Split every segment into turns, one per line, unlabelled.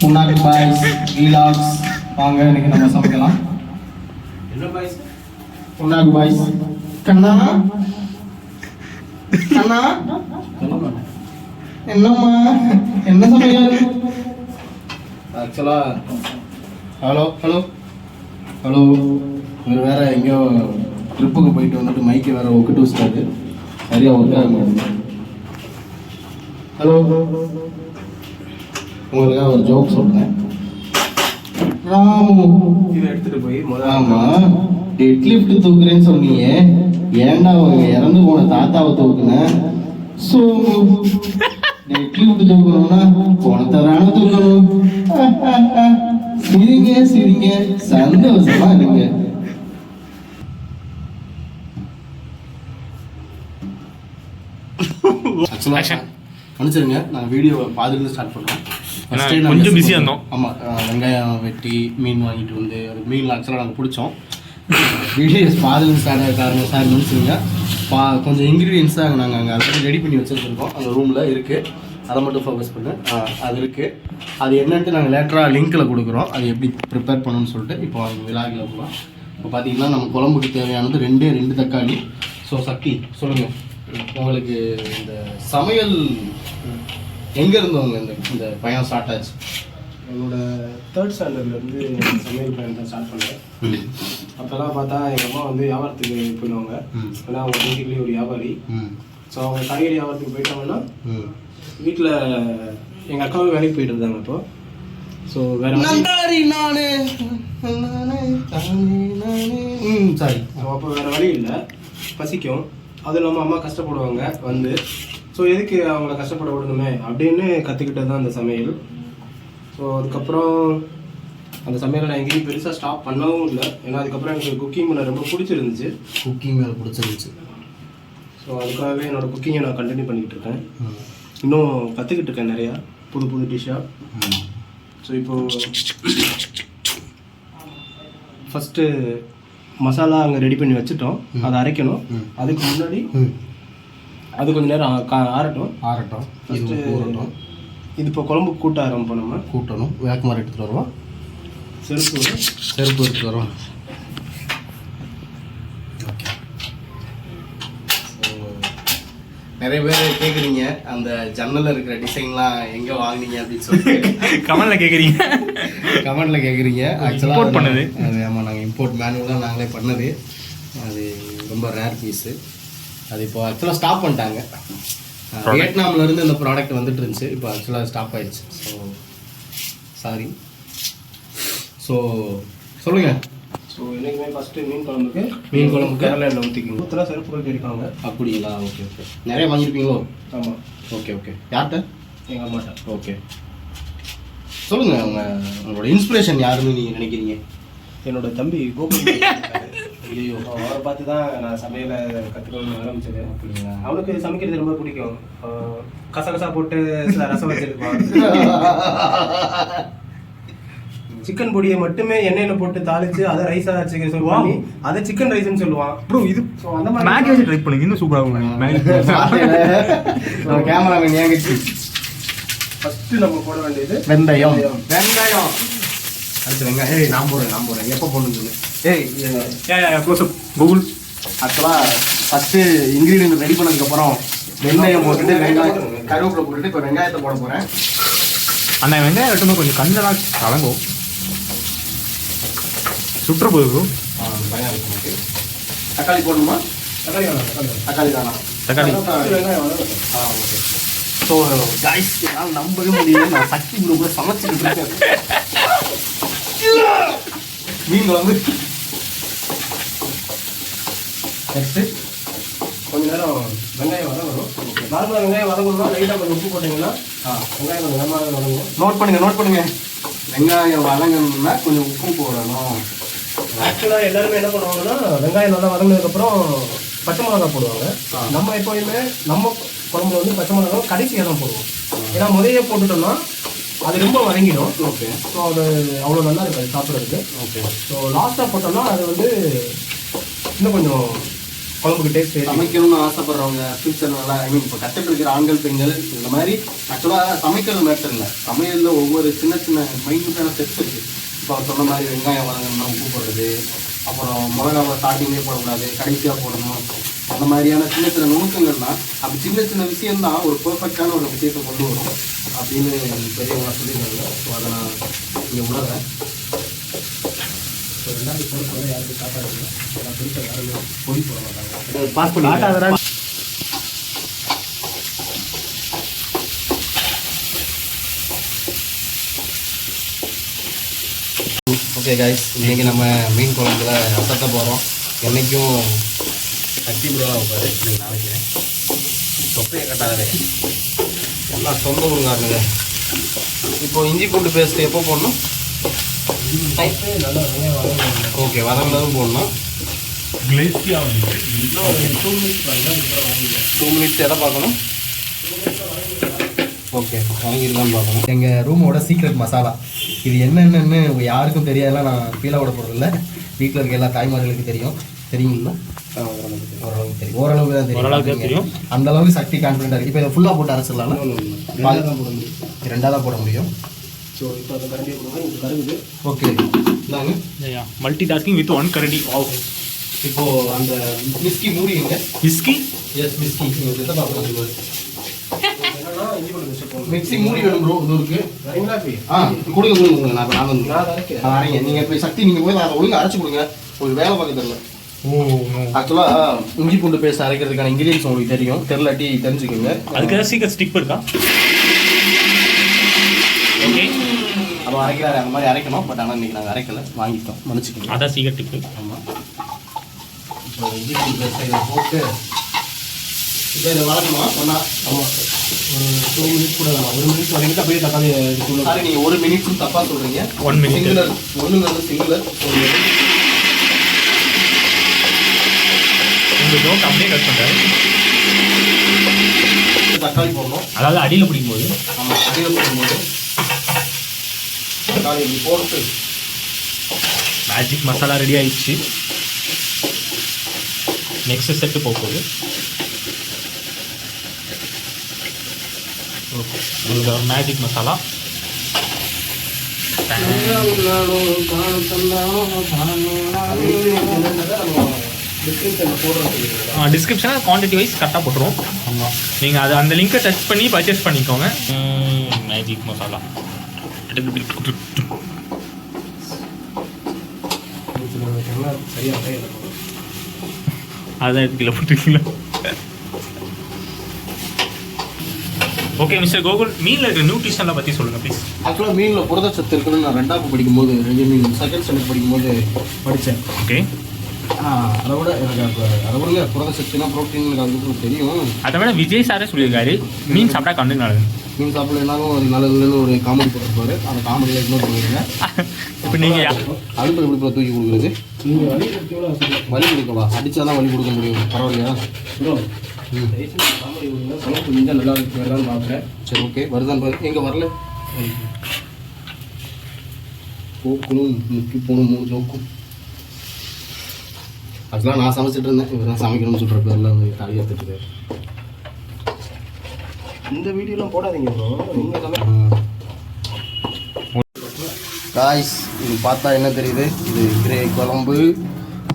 முன்னாடி பாய்ஸ் வீலாக்ஸ் வாங்க இன்னைக்கு நம்ம சமைக்கலாம்.
என்ன பாய்ஸ்?
முன்னாடி பாய்ஸ் கண்ணா கண்ணா என்னம்மா என்ன சமையல்?
ஆக்சுவலா
ஹலோ ஹலோ ஹலோ இவர் வேற எங்கேயோ ட்ரிப்புக்கு போயிட்டு வந்துட்டு மைக்கை வேற ஒக்கிட்டு வச்சிட்டாரு. சரியா ஒர்க் ஆக மாட்டேங்குது. ஹலோ உங்களுக்காக ஒரு ஜோக் சொல்றேன். ராமு
இதை எடுத்துட்டு போய்
ஆமா டெட் லிஃப்ட் தூக்குறேன்னு சொன்னீங்க, ஏன்டா அவங்க இறந்து போன தாத்தாவை தூக்குன? சோமு டெட் லிஃப்ட் தூக்கணும்னா போனதான தூக்கணும். சிரிங்க சிரிங்க சந்தோஷமா இருங்க. மன்னிச்சிருங்க, நான் வீடியோவை பாதிலிருந்து ஸ்டார்ட் பண்ணுறேன்.
கொஞ்சம் பிஸியாக இருந்தோம்.
ஆமாம், வெங்காயம் வெட்டி மீன் வாங்கிட்டு வந்து ஒரு மீன் ஆக்சுவலாக நாங்கள் பிடிச்சோம். வீடியோஸ் பாதிலிருந்து ஸ்டார்ட் ஆக காரணம் சார் மன்னிச்சிருங்க. கொஞ்சம் இன்க்ரீடியன்ஸ் தான் நாங்கள் அங்கே ஆல்ரெடி ரெடி பண்ணி வச்சுருக்கோம். அந்த ரூமில் இருக்குது, அதை மட்டும் ஃபோக்கஸ் பண்ணு. அது இருக்குது, அது என்னன்ட்டு நாங்கள் லேட்டராக லிங்க்கில் கொடுக்குறோம். அது எப்படி ப்ரிப்பேர் பண்ணணும்னு சொல்லிட்டு இப்போ அவங்க விழாக்கில் போகலாம். இப்போ பார்த்தீங்கன்னா நம்ம குழம்புக்கு தேவையானது ரெண்டு தக்காளி. ஸோ சக்தி சொல்லுங்கள், உங்களுக்கு இந்த சமையல் எங்கே இருந்தவங்க இந்த பயணம் ஸ்டார்ட் ஆச்சு?
என்னோட 3rd ஸ்டாண்டர்ட்லேருந்து சமையல் பயணத்தை ஸ்டார்ட் பண்ணேன். அப்போல்லாம் பார்த்தா எங்கள் அம்மா வந்து வியாபாரத்துக்கு போயிடுவாங்க. ஏன்னா அவங்க பேசிக்கலி ஒரு வியாபாரி. ஸோ அவங்க காய்கறி வியாபாரத்துக்கு போயிட்டாங்கன்னா வீட்டில் எங்கள் அக்காவும் வேலைக்கு போயிட்டு இருந்தாங்க. இப்போ ஸோ வேற
சாரி
ஸோ அப்போ வேறு வழி இல்லை, பசிக்கும். அதுவும் இல்லாமல் அம்மா கஷ்டப்படுவாங்க வந்து. ஸோ எதுக்கு அவங்கள கஷ்டப்பட விடணுமே அப்படின்னு கற்றுக்கிட்டது தான் அந்த சமையல். ஸோ அதுக்கப்புறம் அந்த சமையலை நான் எங்கேயும் பெருசாக ஸ்டாப் பண்ணவும் இல்லை. ஏன்னா அதுக்கப்புறம் எனக்கு குக்கிங் பண்ண ரொம்ப பிடிச்சிருந்துச்சு.
குக்கிங் மேலே பிடிச்சிருந்துச்சு.
ஸோ அதுக்காகவே என்னோடய குக்கிங்கை நான் கண்டினியூ பண்ணிக்கிட்டு இருக்கேன். இன்னும் கற்றுக்கிட்டு இருக்கேன் நிறையா புது டிஷ்ஷாக. ஸோ இப்போது ஃபஸ்ட்டு மசாலா அங்கே ரெடி பண்ணி வச்சுட்டோம், அதை அரைக்கணும். அதுக்கு முன்னாடி அது கொஞ்சம் நேரம் ஆறட்டும். ஃபஸ்ட்டு இது இப்போ குழம்பு கூட்ட ஆரம்பிப்போம். நம்ம
கூட்டணும். வேக்கமாரி எடுத்துகிட்டு வருவோம். செருப்பு எடுத்துகிட்டு வருவோம். ஓகே. நிறைய பேர் கேட்குறீங்க அந்த ஜன்னலில் இருக்கிற டிசைன்லாம் எங்கே வாங்கினீங்க அப்படின்னு சொல்லிட்டு
கமெண்ட்ல
கேட்குறீங்க.
ஆக்சுவலாக பண்ணது
அது ஆமாம், நாங்கள் இம்போர்ட் மேனுவலாக நாங்களே பண்ணது. அது ரொம்ப ரேர் பீஸு. அது இப்போ ஆக்சுவலாக ஸ்டாப் பண்ணிட்டாங்க. வியட்நாம்லேருந்து இந்த ப்ராடக்ட் வந்துட்டு இருந்துச்சு, இப்போ ஆக்சுவலாக ஸ்டாப் ஆயிடுச்சு. So sorry. ஸோ சொல்லுங்கள்.
ஸோ என்றைக்குமே ஃபஸ்ட்டு மீன் குழம்புக்கு கேரளா எண்ணெய் ஊற்றிக்கணும். ஊற்றலாம் செருப்புகள் கிடைப்பாங்க.
அப்படிங்களா? ஓகே. நிறைய வாங்கியிருப்பீங்களோ?
ஆமாம்.
ஓகே. யார்கிட்ட?
எங்கள் அம்மாட்ட.
ஓகே. சொல்லுங்கள், உங்களோட இன்ஸ்பிரேஷன் யாருன்னு நீங்கள் நினைக்கிறீங்க?
என்னோட தம்பி கோகுல். ஐயோ, அவரை பார்த்து தான் நான் சமையலை கற்றுக்கணும்னு ஆரம்பிச்சது. அப்படிங்களா? அவனுக்கு சமைக்கிறது ரொம்ப பிடிக்கும். கசகசா போட்டு ரசம் வச்சிருப்பான். சிக்கன் பொடியை மட்டுமே எண்ணெயில் போட்டு தாளிச்சு அதை ரைஸா சொல்லுவான். அதை சிக்கன் ரைஸ்ன்னு சொல்லுவான்.
ப்ரோ இது
அந்த மாதிரி
மேகி வச்சு ட்ரை பண்ணுங்க, இன்னும் சூப்பராக இருக்கும்.
கேமராமேன் ஏங்கிச்சு.
ஃபஸ்ட்டு நம்ம போட வேண்டியது
வெந்தயம். அடுத்து வெங்காயம். நான் போடுறேன். எப்போ போடணும்னு சொல்லு.
Close-up Google.
ஆக்சுவலாக ஃபஸ்ட்டு இன்க்ரீடியன்ட் ரெடி பண்ணதுக்கப்புறம் வெங்காயம் போட்டுட்டு கருவேப்பிலை போட்டுட்டு இப்போ வெங்காயத்தை போட போகிறேன்.
அண்ணா வெங்காயம் வெட்டும்போது கொஞ்சம் கண்ணெல்லாம் கலங்கும், சுற்ற போகுது.
பயம் இருக்கு நமக்கு. தக்காளி போடணுமா? தக்காளி தானா?
வெங்காயம்.
ஓகே. ஸோ கைஸ், என்னால் நம்பவே முடியல, நான் சக்தி குரூப்ல சமைச்சிட்டு இருக்கேன். மீன் குழம்பு நெக்ஸ்ட்டு
கொஞ்சம் நேரம் வெங்காயம் வதங்கணும். நார்மலாக வெங்காயம் வதங்கணும்னா லைட்டாக கொஞ்சம் உப்பு போட்டிங்கன்னா வெங்காயம் கொஞ்சம் நேரமாக வதங்கும்.
நோட் பண்ணுங்க. வெங்காயம் வதங்கணும்னா கொஞ்சம் உப்பு போடணும்.
ஆக்சுவலாக எல்லாருமே என்ன பண்ணுவாங்கன்னா வெங்காயம் நல்லா வதங்கினதுக்கப்புறம் பச்சை மிளகா போடுவாங்க. நம்ம எப்போயுமே நம்ம குழம்புல வந்து பச்சை மிளகா கடைசியாக தான் போடுவோம். ஏன்னா முதையே போட்டுட்டோம்னா அது ரொம்ப வதங்கிடும்.
ஓகே.
ஸோ அது அவ்வளோ நல்லா இருக்காது சாப்பிட்றதுக்கு.
ஓகே.
ஸோ லாஸ்ட்டாக போட்டோம்னா அது வந்து இன்னும் கொஞ்சம் குழம்புக்கு டேஸ்ட்
சமைக்கணும்னு ஆசைப்படுறவங்க ஃபியூச்சர் நல்லா ஐ மீன் இப்போ கற்றுட்டு இருக்கிற ஆண்கள் பெண்கள் இந்த மாதிரி ஆக்சுவலாக சமைக்கிறது மேட்டர் இல்லை. சமையலில் ஒவ்வொரு சின்ன சின்ன மைன்யூட்டான ஸ்டெப்ஸ் இருக்குது. இப்போ அவர் சொன்ன மாதிரி வெங்காயம் வதங்கணும்னா உப்பு போடுறது, அப்புறம் மிளகாவை ஸ்டார்டிங்கே போடக்கூடாது, கடைசியாக போடணும். அந்த மாதிரியான சின்ன சின்ன நுணுக்கங்கள்லாம் அப்படி சின்ன சின்ன விஷயம்தான் ஒரு பெர்ஃபெக்டான ஒரு விஷயத்தை கொண்டு வரும் அப்படின்னு பெரியவங்க சொல்லியிருக்காங்க. ஸோ அதை நான் இங்கே உணர்றேன்.
ரெண்டாவது போட யாருக்கு சாப்பாடு இல்லை, நான் பெருசாக யாரும் பொடி போட மாட்டாங்க.
பாஸ் பண்ணி ஓகே கைஸ், இன்றைக்கி நம்ம மீன் குழம்புல அசத்த போகிறோம். என்றைக்கும் சக்தி புருவா வைப்பாரு, இன்னைக்கு நாளைக்கு தொப்பையை கட்டாதே எல்லாம் சொந்த ஊருங்காருங்க. இப்போ இஞ்சி பூண்டு பேஸ்ட்டு எப்போ போடணும்?
நல்லா வெங்காயம் வதங்க.
ஓகே, வதங்கினதும் போடணும். 2 மினிட்ஸ் எதை பார்க்கணும்? ஓகே, வாங்கியிருக்கான்னு பார்க்கணும். எங்கள் ரூமோட சீக்ரெட் மசாலா இது என்னென்னு யாருக்கும் தெரியாதெல்லாம் நான் ஃபீலாக விட போகிறதில்ல. வீட்டில் இருக்க எல்லா தாய்மார்களுக்கு தெரியும். தெரியுங்களா? ஓரளவுக்கு தெரியும். ஓரளவுக்கு தான் தெரியும். அந்த அளவுக்கு சக்தி கான்ஃபிடென்ட்டாக இருக்குது. இப்போ இதை ஃபுல்லாக போட்டு அரைச்சிடலாம். ரெண்டாக தான் போட முடியும்.
ஸோ இப்போ அதை கரண்டியை கொடுங்க, இது கருகுது.
ஓகே, இந்தாங்க.
மல்டி டாஸ்கிங் வித் 1 கரண்டி.
இப்போது அந்த மிஸ்கி மூடிங்க.
விஸ்கி?
எஸ், மிஸ்கி. இதை பார்க்கலாம்.
என்னன்னா இஞ்சி பூண்டு பேஸ்ட் போடணும்.
மிக்ஸி மூடி வேணும் ப்ரோ. இது இருக்கு.
வரீங்களா போய்?
கொடுங்க. நான் வந்து
நான் அரைக்கிறேன்.
அரைங்க. நீங்கள் போய் சக்தி நீங்கள் போய் அதை ஒழுங்காக அரைச்சி கொடுங்க. ஒரு வேலை பார்க்க தெரியல.
ஓ,
ஆக்சுவலாக இஞ்சி பூண்டு பேஸ்ட் அரைக்கிறதுக்கான இன்கிரீடியன்ஸ் உங்களுக்கு தெரியும். தெரிலாட்டி தெரிஞ்சுக்கோங்க.
அதுக்கு ஏதாவது சீக்கிரம் ஸ்டிக் இருக்கா? ஓகே,
அப்போ அரைக்கிறாரு அந்த மாதிரி அரைக்கணும். பட் ஆனால் இன்றைக்கி நாங்கள் அரைக்கலை, வாங்கிட்டோம். மன்னிச்சுக்கோங்க.
அதான் சீக்கிரம் டிப்பு.
ஆமாம். இப்போ இஞ்சி பூண்டு பேஸ்ட்டை இதை போட்டு இப்போ இதை வளர்க்கணும். ஒன்றா
ஆமாம், ஒரு 2 மினிட்ஸ் கூட வேணாம். 1 மினிட்ஸ் வரைக்கும் அப்படியே தக்காளி தூள்.
சாரி, நீங்கள் 1 மினிட்ஸும் தப்பாக சொல்கிறீங்க.
1 minute.
சிங்குலர். ஒன்றுங்கிறது சிங்குலர்.
உங்கள் ஜோக் அப்படியே கட் பண்ணுறேன்.
தக்காளி போடணும்.
அதாவது அடியில் பிடிக்கும்போது.
ஆமாம், அடியில் போடும்போது தக்காளி இப்படி போட்டு
மேஜிக் மசாலா ரெடி ஆயிடுச்சு. நெக்ஸ்ட் செட்டு போகுது. உங்களுக்கு மேஜிக் மசாலா டிஸ்கிரிப்ஷனில் குவான்டிட்டி வைஸ் கரெக்டாக போட்டுருவோம். ஆமாம், நீங்கள் அது அந்த லிங்கை டச் பண்ணி பர்ச்சேஸ் பண்ணிக்கோங்க. மேஜிக் மசாலா
சரியாக
அதான் கிலோ போட்டுருக்கீங்களா? ஓகே மிஸ்டர் கோகுல், மீனில் இருக்கிற நியூட்ரிஷனில் பற்றி சொல்லுங்கள் ப்ளீஸ்.
ஆக்சுவலாக மீனில் புரதச்சத்து இருக்குன்னு நான் 2ஆவது படிக்கும்போது, செகண்ட் ஸ்டாண்டர்ட் படிக்கும்போது படித்தேன்.
ஓகே,
அதை விட எனக்கு அதை விட புரதச்சத்துனா ப்ரோட்டீன் எனக்கு அதுக்கு தெரியும்.
அதை விட விஜய் சாரே சொல்லியிருக்காரு மீன் சாப்பிட்டா கண்டு நல்லது.
மீன் சாப்பிடலனாலும் ஒரு நல்லதுன்னு ஒரு காமெடி போட்டுருப்பாரு. அந்த காமெடியில் இக்னோர் பண்ணிடுங்க.
இப்போ நீங்கள்
அடுப்பில் எப்படி தூக்கி கொடுக்குறது?
நீங்கள் வலி கொடுத்தீங்களா?
வலி கொடுக்கவா? அடித்தா தான் வலி கொடுக்க முடியும். பரவாயில்லையா?
சமைப்பு கொஞ்சம் நல்லா இருக்கு வருதான்னு பார்க்குறேன்.
சரி, ஓகே. வருதான் பாரு. எங்கே வரல? போக்கணும், முக்கி போகணும், 3 ஜோக்கும். ஆக்சுவலாக நான் சமைச்சிட்டு இருந்தேன். இவர் தான் சமைக்கணும்னு சொல்கிற பேரில் வந்து தலையை எடுத்துட்டு.
இந்த வீடியோலாம் போடாதீங்க ப்ரோ, நீங்கள்
காய்ஸ், இது பார்த்தா என்ன தெரியுது? இது கிரே குழம்பு.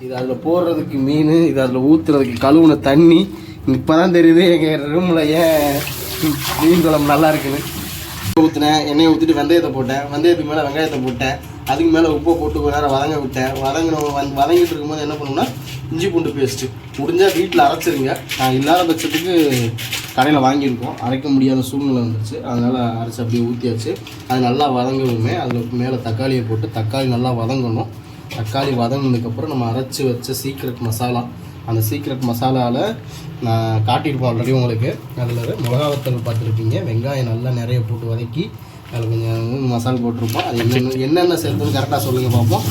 இது அதில் போடுறதுக்கு மீன், இது அதில் ஊற்றுறதுக்கு கழுவுன தண்ணி. இப்போ தான் தெரியுது எங்கள் ரூமில் ஏன் மீன் குழம்பு நல்லா இருக்குன்னு. ஊற்றினேன், எண்ணெயை ஊற்றிட்டு வெந்தயத்தை போட்டேன். வெந்தயத்துக்கு மேலே வெங்காயத்தை போட்டேன். அதுக்கு மேலே உப்பை போட்டு கொஞ்ச நேரம் வதங்க விட்டேன். வதங்கிட்டு இருக்கும்போது என்ன பண்ணுன்னா இஞ்சி பூண்டு பேஸ்ட்டு முடிஞ்சால் வீட்டில் அரைச்சிருங்க. நான் இல்லாத பட்சத்துக்கு கடையில் வாங்கியிருக்கோம். அரைக்க முடியாத சூழ்நிலை வந்துருச்சு. அதனால் அரைச்சி அப்படியே ஊற்றியாச்சு. அது நல்லா வதங்கணுமே. அதில் மேலே தக்காளியை போட்டு தக்காளி நல்லா வதங்கணும். தக்காளி வதங்கினதுக்கப்புறம் நம்ம அரைச்சி வச்ச சீக்ரெட் மசாலா, அந்த சீக்ரெட் மசாலாவில் நான் காட்டியிருப்போம் ஆல்ரெடி உங்களுக்கு. அதில் மிளகாவத்தல் பார்த்துருப்பீங்க. வெங்காயம் நல்லா நிறைய போட்டு வதக்கி அதில் கொஞ்சம் மசாலா போட்டிருப்போம். அது என்னென்ன சேர்த்துன்னு கரெக்டாக சொல்லுங்கள் பார்ப்போம்.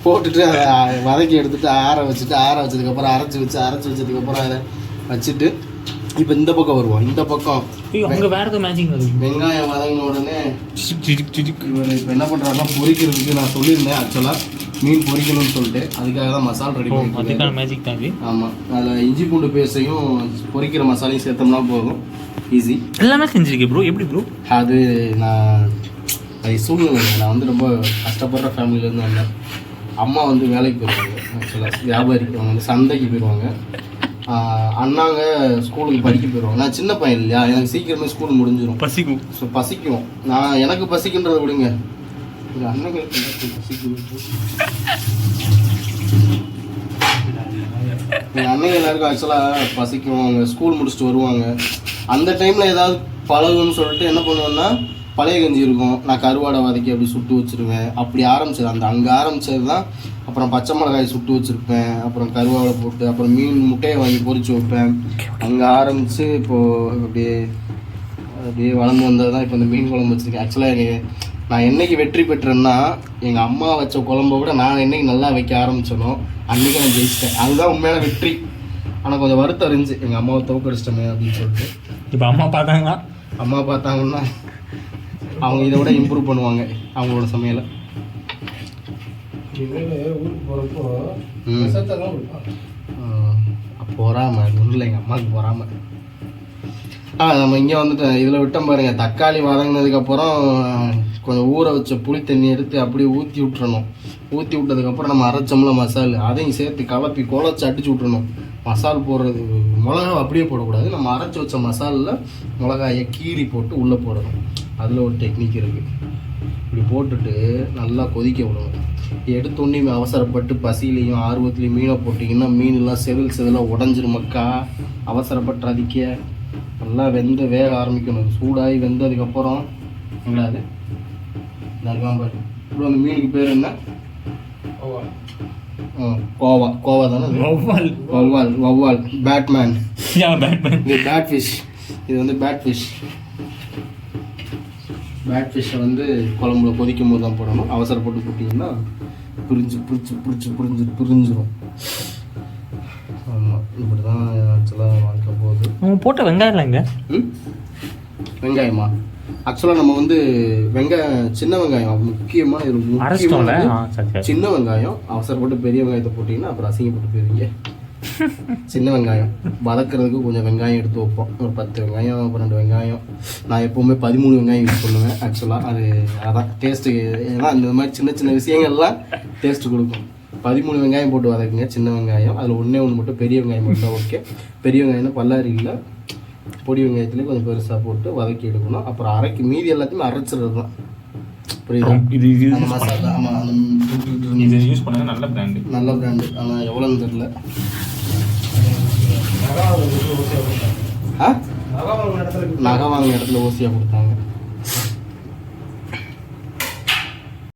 போட்டுட்டு அதை வதக்கி எடுத்துகிட்டு ஆற வச்சதுக்கப்புறம் அரைச்சி வச்சதுக்கப்புறம் அதை வச்சுட்டு இப்போ இந்த பக்கம் வருவோம். இந்த பக்கம்
ஐயோ அங்கே வேறு ஏதோ மேஜிக் அது.
வெங்காயம் வதங்கின உடனே இவர் இப்போ என்ன பண்ணுறாருன்னா பொரிக்கிறதுக்கு நான் சொல்லியிருந்தேன் ஆக்சுவலாக மீன் பொரிக்கணும்னு சொல்லிட்டு அதுக்காக தான் மசாலா ரெடி பண்ணி
அதுக்கான மேஜிக் தான் இது.
ஆமாம் அதில் இஞ்சி பூண்டு பேஸ்ட்டையும் பொரிக்கிற மசாலையும் சேர்த்தோம்னா போதும், ஈஸி.
எல்லாமே செஞ்சிருக்கேன் ப்ரோ. எப்படி ப்ரோ
அது அது சூழ்நிலை. நான் வந்து ரொம்ப கஷ்டப்படுற ஃபேமிலியிலேருந்து வந்தேன். அம்மா வந்து வேலைக்கு போயிடுவாங்க, ஆக்சுவலாக வியாபாரி. அவங்க வந்து சந்தைக்கு போயிடுவாங்க. அண்ணாங்க ஸ்கூலுக்கு படிக்க போயிடுவாங்க. நான் சின்ன பையன் இல்லையா, எனக்கு சீக்கிரமே ஸ்கூல் முடிஞ்சிடும்,
பசிக்கும்.
ஸோ பசிக்கும். நான் எனக்கு பசிக்குன்றதை விடுங்க, எங்கள் அண்ணங்களுக்கு பசிக்கும். எங்கள் அண்ணங்க எல்லாருக்கும் ஆக்சுவலாக பசிக்கும். அவங்க ஸ்கூல் முடிச்சுட்டு வருவாங்க. அந்த டைமில் ஏதாவது பழகுன்னு சொல்லிட்டு என்ன பண்ணுவேன்னா, பழைய கஞ்சி இருக்கும், நான் கருவாடை வதக்கி அப்படி சுட்டு வச்சுருவேன். அப்படி ஆரம்பிச்சது அங்கே ஆரம்பித்தது தான். அப்புறம் பச்சை மிளகாய் சுட்டு வச்சுருப்பேன், அப்புறம் கருவாடை போட்டு, அப்புறம் மீன் முட்டையை வாங்கி பொரிச்சு வைப்பேன். அங்கே ஆரம்பித்து இப்போது அப்படியே வளர்ந்து வந்தது தான் இப்போ இந்த மீன் குழம்பு வச்சுருக்கேன். ஆக்சுவலாக நான் என்றைக்கு வெற்றி பெற்றேன்னா, எங்கள் அம்மா வச்ச குழம்பை விட நான் என்றைக்கு நல்லா வைக்க ஆரம்பித்தனோ அன்றைக்கி நான் ஜெயிச்சிட்டேன். அதுதான் உண்மையான வெற்றி. ஆனால் கொஞ்சம் வருத்தம் இருந்துச்சு, எங்கள் அம்மாவை தோக்கடிச்சிட்டோமே அப்படின்னு சொல்லிட்டு.
இப்போ அம்மா பார்த்தாங்களா?
அம்மா பார்த்தாங்கன்னா அவங்க இதை விட இம்ப்ரூவ் பண்ணுவாங்க அவங்களோட சமையலை.
ஊருக்கு போகிறப்போ
பொறாம ஒன்றில் எங்கள் அம்மாவுக்கு பொறாம. நம்ம இங்கே வந்துட்டு இதில் விட்டோம் பாருங்க, தக்காளி வதங்கினதுக்கப்புறம் கொஞ்சம் ஊற வச்ச புளி தண்ணி எடுத்து அப்படியே ஊற்றி விட்டுறணும். ஊற்றி விட்டதுக்கப்புறம் நம்ம அரைச்சோம்ல மசாலு, அதையும் சேர்த்து கலப்பி குழச்சி அடிச்சு விட்றணும். மசால் போடுறது மிளகா அப்படியே போடக்கூடாது, நம்ம அரைச்சி வச்ச மசாலில் மிளகாயை கீறி போட்டு உள்ளே போடணும். அதில் ஒரு டெக்னிக் இருக்குது. இப்படி போட்டுட்டு நல்லா கொதிக்க விடணும். எடுத்தோன்னே அவசரப்பட்டு பசியிலையும் ஆர்வத்துலேயும் மீனை போட்டிங்கன்னா மீனெல்லாம் செதிலாக உடஞ்சிருமக்கா. அவசரப்பட்டு அதிக்க நல்லா வேக ஆரம்பிக்கணும். சூடாகி வெந்ததுக்கப்புறம் எங்கடாது பாரு. இப்படி அந்த மீனுக்கு பேர் என்ன? கோவா தானே? வவ்வால். பேட்மேன். இது பேட் ஃபிஷ். இது வந்து பேட் ஃபிஷ். பேட் ஃபிஷ்ஷை வந்து குழம்புல கொதிக்கும் போது தான் போடணும். அவசரப்பட்டு போட்டிங்கன்னா பிரிஞ்சிடும். ஆமாம், இப்படி தான் ஆக்சுவலாக வாழ்க்கை போகுது.
நம்ம போட்ட வெங்காயம் இல்லைங்க.
வெங்காயமா? ஆக்சுவலாக நம்ம வந்து சின்ன வெங்காயம் முக்கியமான சின்ன வெங்காயம். அவசரப்பட்டு பெரிய வெங்காயத்தை போட்டிங்கன்னா அப்புறம் அசிங்கப்பட்டு போயிருவீங்க. சின்ன வெங்காயம் வதக்கிறதுக்கு கொஞ்சம் வெங்காயம் எடுத்து வைப்போம். ஒரு 10 வெங்காயம் 12 வெங்காயம். நான் எப்போவுமே 13 வெங்காயம் யூஸ் பண்ணுவேன். ஆக்சுவலாக அதான் டேஸ்ட்டுக்கு. ஏன்னா இந்த மாதிரி சின்ன சின்ன விஷயங்கள்லாம் டேஸ்ட்டு கொடுக்கும். 13 வெங்காயம் போட்டு வதக்குங்க, சின்ன வெங்காயம். அதில் ஒன்று மட்டும் பெரிய வெங்காயம் மட்டும். ஓகே, பெரிய வெங்காயம்னா பல்லாரியில் பொடி வெங்காயத்துலேயே கொஞ்சம் பெருசாக போட்டு வதக்கி எடுக்கணும். அப்புறம் மீதி எல்லாத்தையுமே அரைச்சிடுறது தான். புரியுது? அந்த மசாலா. ஆமாம்,
இது யூஸ் பண்ணாங்க. நல்ல பிராண்டு.
ஆனால் எவ்வளோன்னு தெரில. நகை வாங்கின இடத்துல ஓசியாக கொடுத்தாங்க.